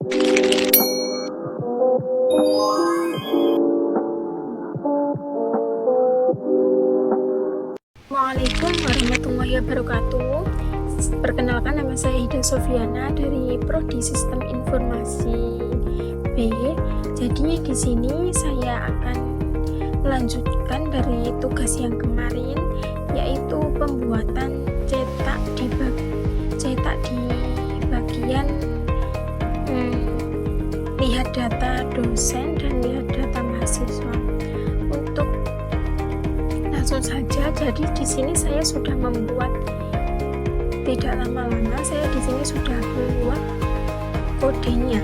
Assalamualaikum warahmatullahi wabarakatuh. Perkenalkan, nama saya Hida Sofiana dari Prodi Sistem Informasi B. Jadi di sini saya akan melanjutkan dari tugas yang kemarin, yaitu pembuatan cetak di bagian lihat data dosen dan lihat data mahasiswa. Untuk langsung saja, jadi di sini saya sudah membuat, tidak lama-lama saya di sini sudah membuat kodenya.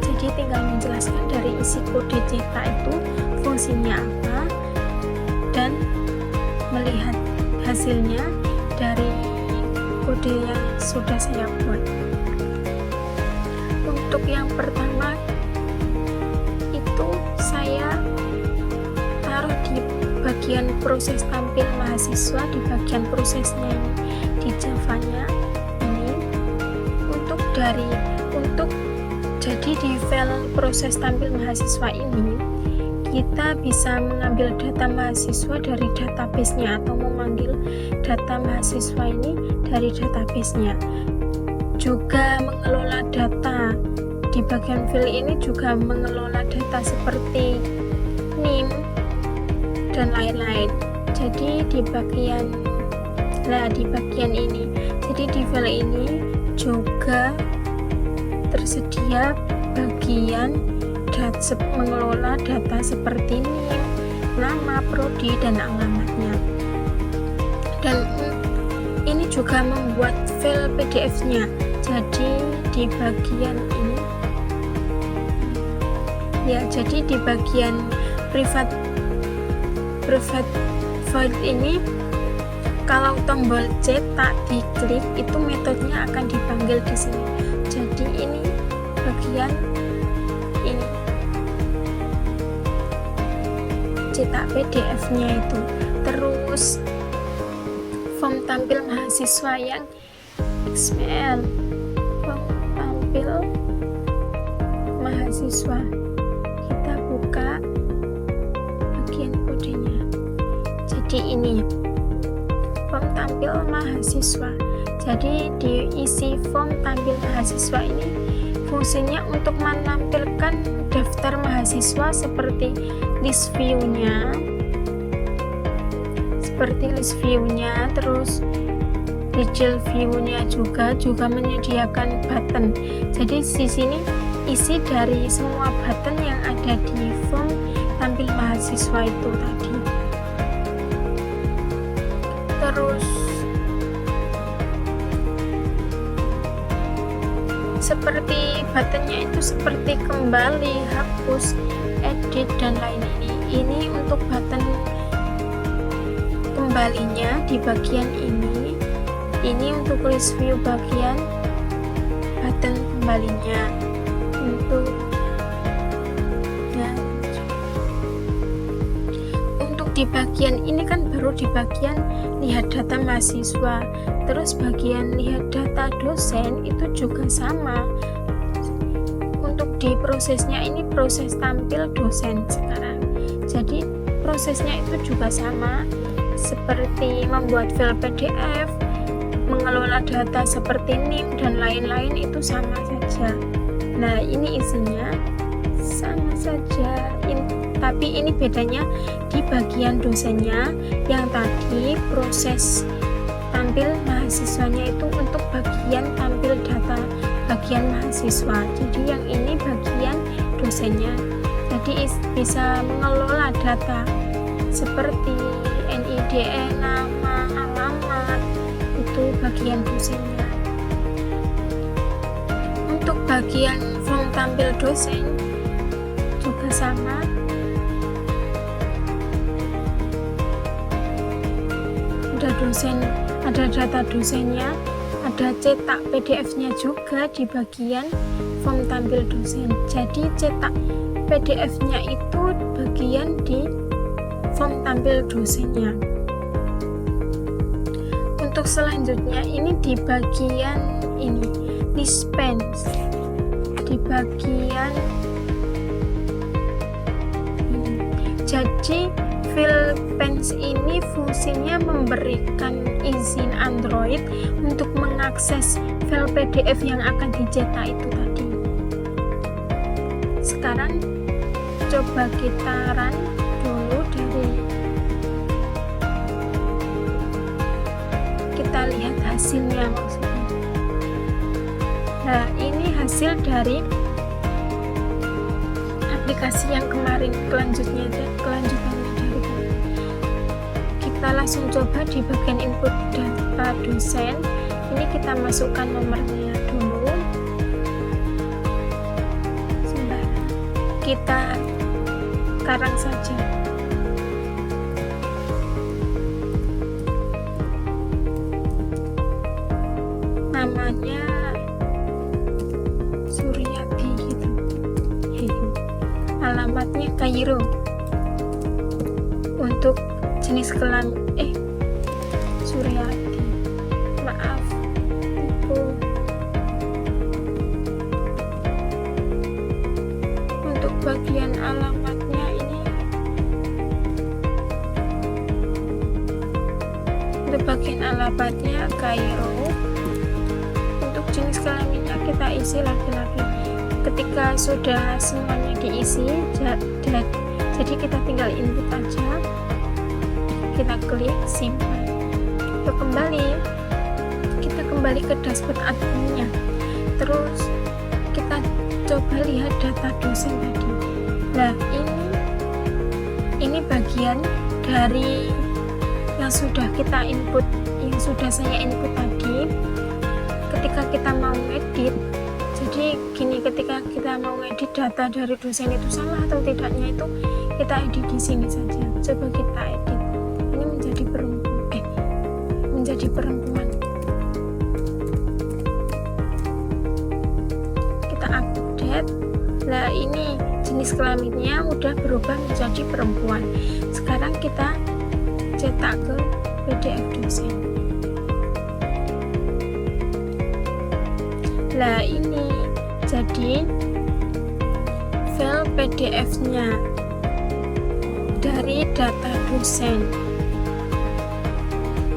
Jadi tinggal menjelaskan dari isi kode cetak itu fungsinya apa dan melihat hasilnya dari kode yang sudah saya buat. Untuk yang pertama itu saya taruh di bagian proses tampil mahasiswa, di bagian prosesnya ini, di Java-nya ini. Jadi di file proses tampil mahasiswa ini kita bisa mengambil data mahasiswa dari database-nya atau memanggil data mahasiswa ini dari database-nya. Juga mengelola data di bagian file ini, juga mengelola data seperti NIM dan lain-lain. Jadi di bagian ini, jadi di file ini juga tersedia bagian mengelola data seperti NIM, nama, prodi, dan alamatnya. Dan ini juga membuat file PDF-nya. Jadi di bagian ini ya, jadi di bagian private file ini, kalau tombol cetak diklik itu metodenya akan dipanggil di sini. Jadi ini bagian ini cetak PDF-nya itu. Terus form tampil mahasiswa yang XML, form tampil mahasiswa, kita buka bagian kodenya. Jadi ini form tampil mahasiswa. Jadi diisi form tampil mahasiswa ini fungsinya untuk menampilkan daftar mahasiswa seperti list view-nya, terus result view-nya, juga menyediakan button. Jadi di sini isi dari semua button yang ada di form tampil mahasiswa itu tadi. Terus seperti buttonnya itu seperti kembali, hapus, edit, dan lain ini. Ini untuk button kembalinya di bagian ini. Ini untuk list view bagian button kembalinya. Untuk di bagian ini kan baru di bagian lihat data mahasiswa. Terus bagian lihat data dosen itu juga sama. Untuk di prosesnya ini proses tampil dosen sekarang. Jadi prosesnya itu juga sama, seperti membuat file PDF, mengelola data seperti NIM dan lain-lain, itu sama saja. Nah, ini isinya sama saja. Tapi ini bedanya di bagian dosennya. Yang tadi proses tampil mahasiswanya itu untuk bagian tampil data bagian mahasiswa. Jadi yang ini bagian dosennya. Jadi bisa mengelola data seperti NIDN, nama, alamat, itu bagian dosennya. Untuk bagian form tampil dosen juga sama. Ada data dosennya, ada cetak PDF-nya juga di bagian form tampil dosen. Jadi cetak PDF-nya itu bagian di form tampil dosennya. Untuk selanjutnya ini di bagian ini dispense. di bagian ini. Jadi Philpens ini fungsinya memberikan izin Android untuk mengakses file PDF yang akan dicetak itu tadi. Sekarang coba kita run dulu kita lihat hasilnya maksudnya. Nah, ini hasil dari aplikasi yang kemarin, kelanjutannya dari kita langsung coba di bagian input data dosen. Ini kita masukkan nomornya dulu, kita karang saja. Namanya Suryati gitu. Alamatnya Kairo. Untuk jenis kelamin Suryati. Maaf. Untuk bagian alamatnya ini, untuk bagian alamatnya Kairo. Untuk jenis kelaminnya kita isi laki-laki. Ketika sudah semuanya diisi, jadi kita tinggal input aja, kita klik simpan. Untuk kita kembali ke dashboard adminnya, terus kita coba lihat data dosen tadi. Nah, ini bagian dari yang sudah kita input, yang sudah saya input tadi. Ketika kita mau edit, jadi gini, ketika kita mau edit data dari dosen itu salah atau tidaknya, itu kita edit di sini saja. Coba kita edit. Ini menjadi perempuan. Kita update. Nah, ini jenis kelaminnya udah berubah menjadi perempuan. Sekarang kita cetak ke PDF dosen. Nah, ini jadi file PDF-nya dari data dosen.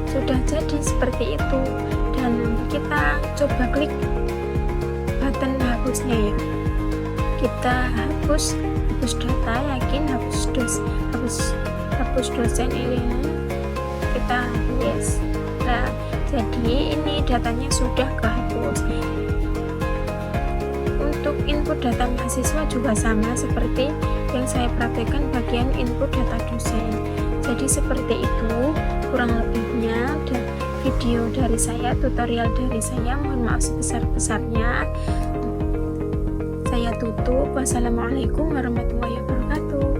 Sudah jadi seperti itu, dan kita coba klik button hapusnya ya. Kita hapus data, yakin hapus dosen ini, kita yes. Nah, jadi ini datanya sudah kehapus. Untuk input data mahasiswa juga sama seperti yang saya praktekkan bagian input data dosen. Jadi seperti itu kurang lebihnya. Dan video dari saya, tutorial dari saya, mohon maaf sebesar-besarnya. Saya tutup. Wassalamualaikum warahmatullahi wabarakatuh.